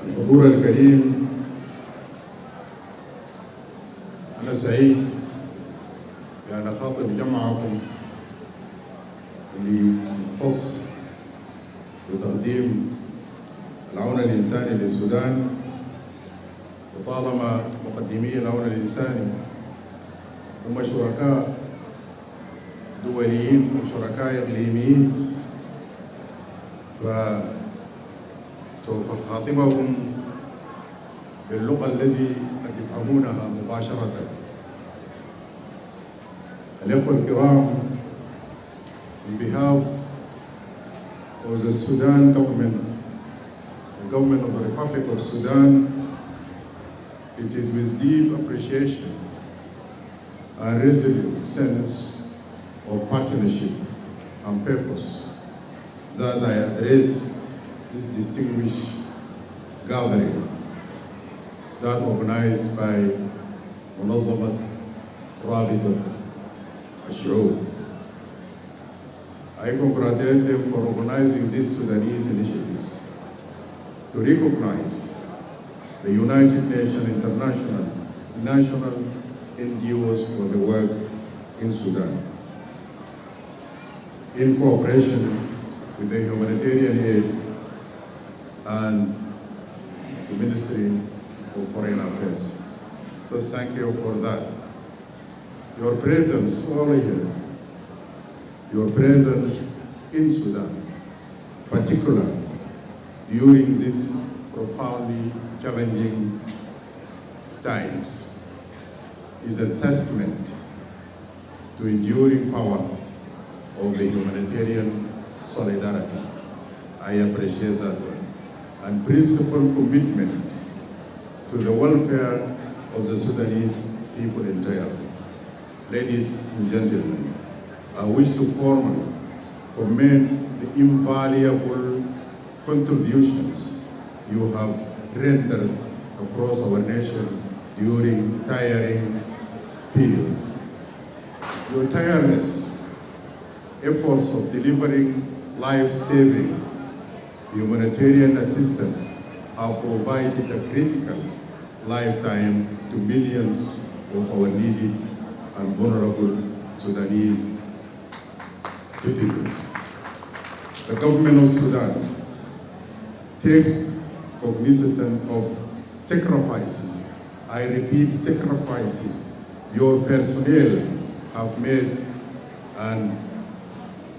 الحضور الكريم، أنا سعيد بأن أخاطب جمعكم اللي مختص بتقديم العون الإنساني للسودان. وطالما مقدمي العون الإنساني هم شركاء دوليين وشركاء إقليميين، فسوف أخاطبهم باللغة التي قد يفهمونها مباشرة. الإخوة الكرام، on behalf of the Sudan government, the government of the Republic of Sudan, it is with deep appreciation and resolute sense of partnership and purpose that I address this distinguished gathering that organized by منظمات رابطة الشعوب. I congratulate them for organizing these Sudanese initiatives to recognize the United Nations International National NGOs for the work in Sudan, in cooperation with the humanitarian aid and the Ministry of Foreign Affairs. So thank you for that. Your presence over here, your presence in Sudan, particularly during these profoundly challenging times, is a testament to enduring power of the humanitarian solidarity. I appreciate that one. And principled commitment to the welfare of the Sudanese people entirely. Ladies and gentlemen, I wish to formally commend the invaluable contributions you have rendered across our nation during tiring period. Your tireless efforts of delivering life-saving humanitarian assistance have provided a critical lifetime to millions of our needy and vulnerable Sudanese citizens. The government of Sudan takes cognizance of sacrifices, I repeat sacrifices, your personnel have made and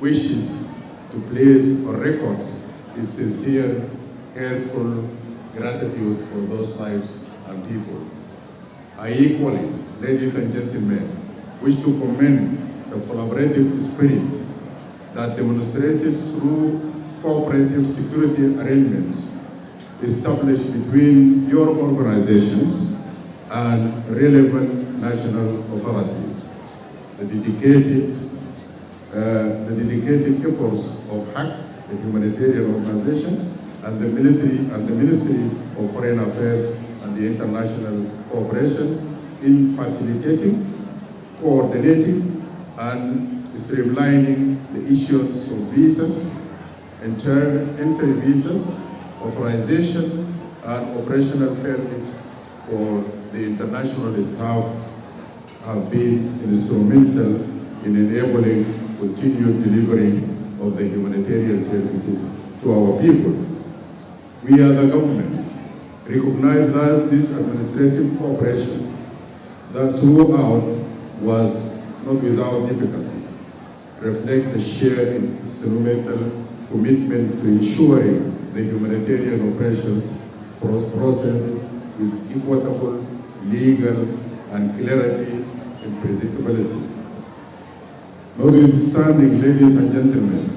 wishes to place on records is sincere, helpful gratitude for those lives and people. I equally, ladies and gentlemen, wish to commend the collaborative spirit that demonstrates through cooperative security arrangements established between your organizations and relevant national authorities. The dedicated efforts of HAC, the humanitarian organization, and the military and the Ministry of Foreign Affairs and the international cooperation in facilitating, coordinating, and streamlining the issuance of visas, entry visas, authorization, and operational permits for the international staff have been instrumental in enabling continued delivery of the humanitarian services to our people. We as the government recognize that this administrative cooperation that throughout was not without difficulty, reflects a shared instrumental commitment to ensuring the humanitarian operations process with equitable, legal, and clarity and predictability. Notwithstanding, ladies and gentlemen,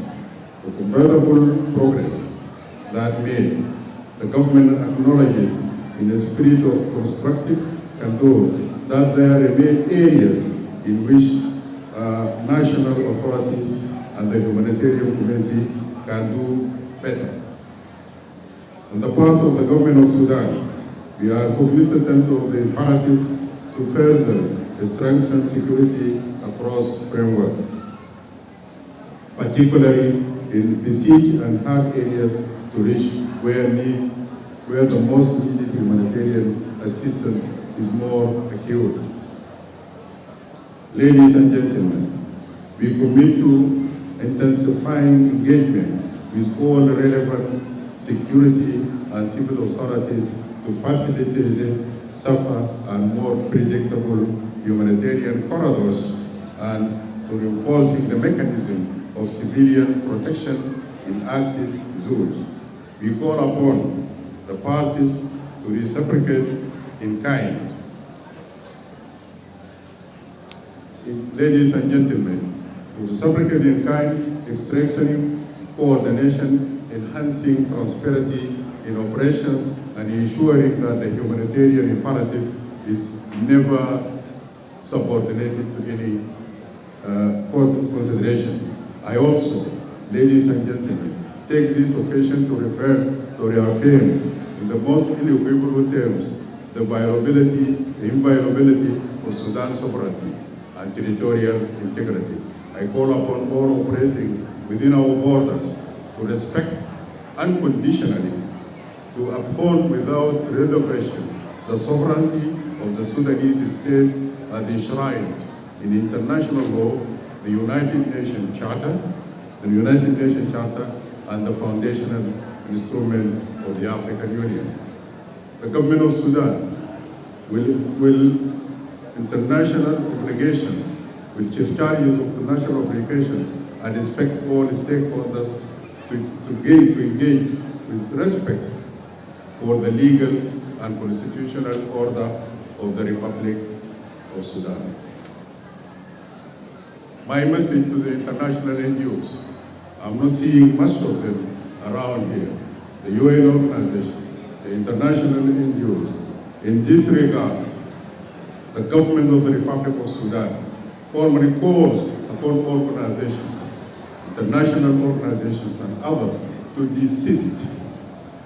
the considerable progress that made, the government acknowledges in a spirit of constructive candor that there remain areas in which national authorities and the humanitarian community can do better. On the part of the government of Sudan, we are cognizant of the imperative to further strengthen security across framework, particularly in besieged and hard areas to reach where need where the most needed humanitarian assistance is more acute. Ladies and gentlemen, we commit to intensifying engagement with all relevant security and civil authorities to facilitate safer and more predictable humanitarian corridors and to reinforcing the mechanism of civilian protection in active zones. We call upon the parties to reciprocate in kind. Ladies and gentlemen, to reciprocate in kind is strengthening coordination, enhancing transparency in operations, and ensuring that the humanitarian imperative is never subordinated to any consideration. I also, ladies and gentlemen, take this occasion to reaffirm in the most unequivocal terms the inviolability of Sudan's sovereignty and territorial integrity. I call upon all operating within our borders to respect unconditionally, to uphold without reservation the sovereignty of the Sudanese states as enshrined in international law, the United Nations Charter, and the foundational instrument of the African Union. The government of Sudan will international obligations, will charges of international obligations, and expect all stakeholders to engage with respect for the legal and constitutional order of the Republic of Sudan. My message to the international NGOs, I'm not seeing much of them around here, the UN organizations, the international NGOs. In this regard, the government of the Republic of Sudan formally calls upon organizations, international organizations and others to desist,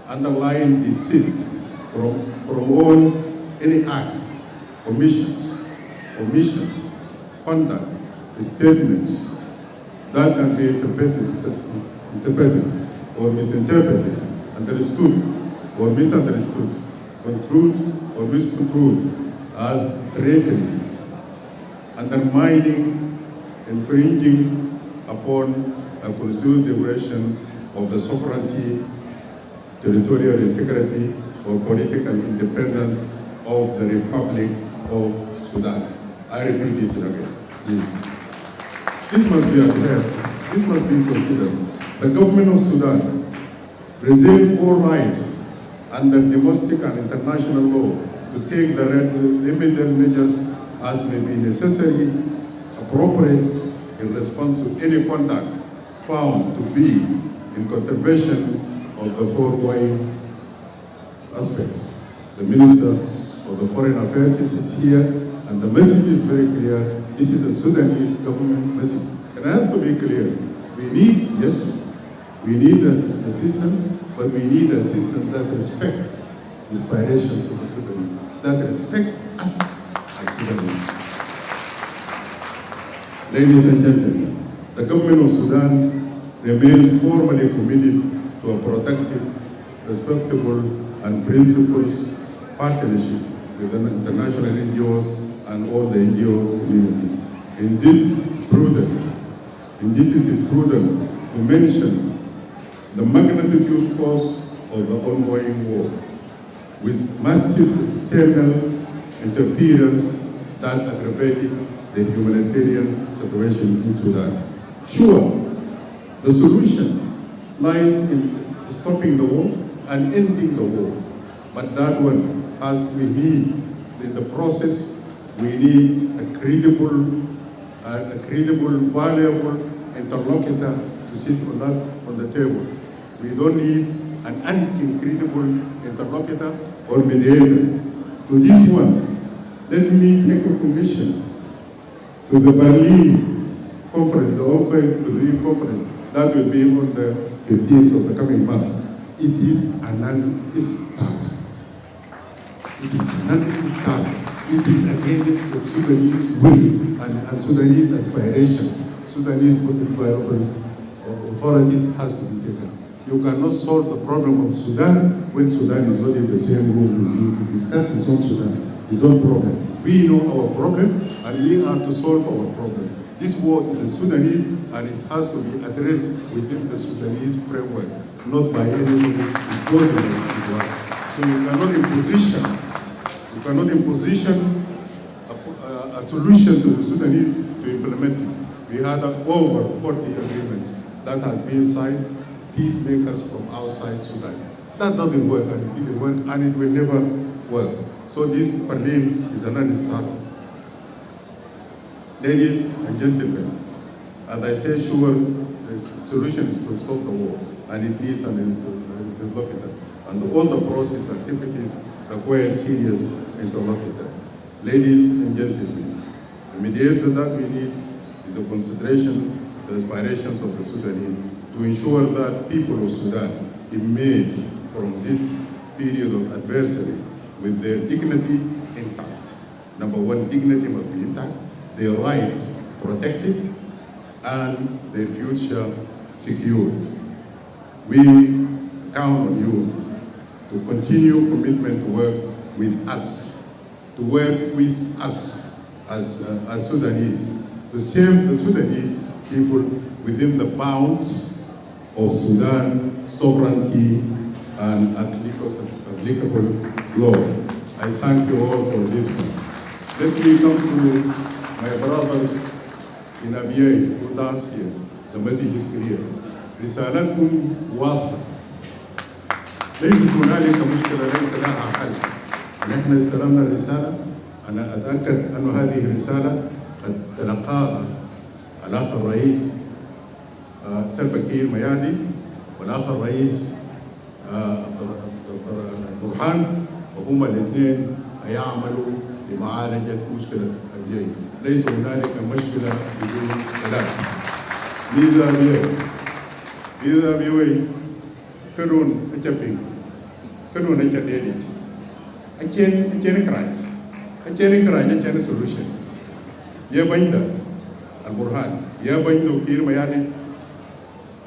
underline desist from all any acts, omissions, conduct, statements that can be interpreted or misinterpreted, understood or misunderstood, construed or misconstrued as threatening, undermining, infringing upon a pursued liberation of the sovereignty, territorial integrity, or political independence of the Republic of Sudan. I repeat this again, please. This must be adhered, this must be considered. The government of Sudan reserves all rights under domestic and international law to take the limited measures as may be necessary, appropriate in response to any conduct found to be in contravention of the foregoing aspects. The Minister of the Foreign Affairs is here, and the message is very clear. This is a Sudanese government message. And it has to be clear. We need, yes, we need assistance, but we need assistance that respect the aspirations of the Sudanese, that respect us as Sudanese. Ladies and gentlemen, the government of Sudan remains formally committed to a productive, respectable, and principled partnership with the international NGOs and all the NGO community. In this it is prudent to mention the magnitude cost of the ongoing war, with massive external interference that aggravated the humanitarian situation in Sudan. Sure, the solution lies in stopping the war and ending the war, but that one has we need in the process. We need a credible, valuable interlocutor to sit on the table. We don't need an incredible interlocutor or mediator. To this one, let me take a commission to the Berlin conference, the ongoing Berlin conference, that will be on the 15th of the coming months. It is a non-starter. It is a non-starter. It is against the Sudanese will and Sudanese aspirations. Sudanese authority has to be taken. You cannot solve the problem of Sudan when Sudan is not in the same room with you to discuss his own Sudan, his own problem. We know our problem and we are to solve our problem. This war is a Sudanese and it has to be addressed within the Sudanese framework, not by anyone imposing it to us. So you cannot imposition a solution to the Sudanese to implement it. We had over 40 agreements that has been signed, peacemakers from outside Sudan. That doesn't work, and it didn't work, and it will never work. So this, for me, is a non-starter. Ladies and gentlemen, as I said, sure, the solution is to stop the war, and it needs an interlocutor. And all the process activities require serious interlocutor. Ladies and gentlemen, the mediation that we need is a consideration the aspirations of the Sudanese to ensure that people of Sudan emerge from this period of adversity with their dignity intact. Number one, dignity must be intact, their rights protected, and their future secured. We count on you to continue commitment to work with us, to work with us as Sudanese, to serve the Sudanese people within the bounds of Sudan sovereignty and applicable law. I thank you all for this one. Let me come to my brothers in Abyei who dance here. The message is clear. رسالتكم واضحة. ليست هنالك مشكلة ليس لها حل. نحن استلمنا الرسالة. أنا أتأكد أن هذه الرسالة قد تلقاها الأخ الرئيس سلفا ميادي والأخ الرئيس برهان، وهما الاثنين يعملوا لمعالجة مشكلة أبيي. ليس هنالك مشكلة بدون سلام. إذا أبيي كرون أجابين كرون أجابين أجين كراي أجين solution. يا بيندا البرهان يا بيندا كير ميادي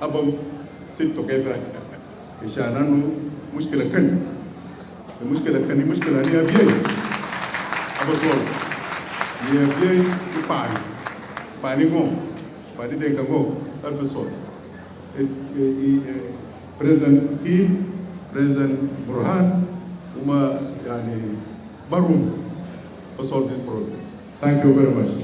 أبو sit together إشانانو مشكلة كن المشكلة كن مشكلة هي أبيي أبو سول هي أبيي باني غو باني دينكا غو أبو سول President Kir, President Burhan, وما يعني برهم to solve this problem. Thank you very much.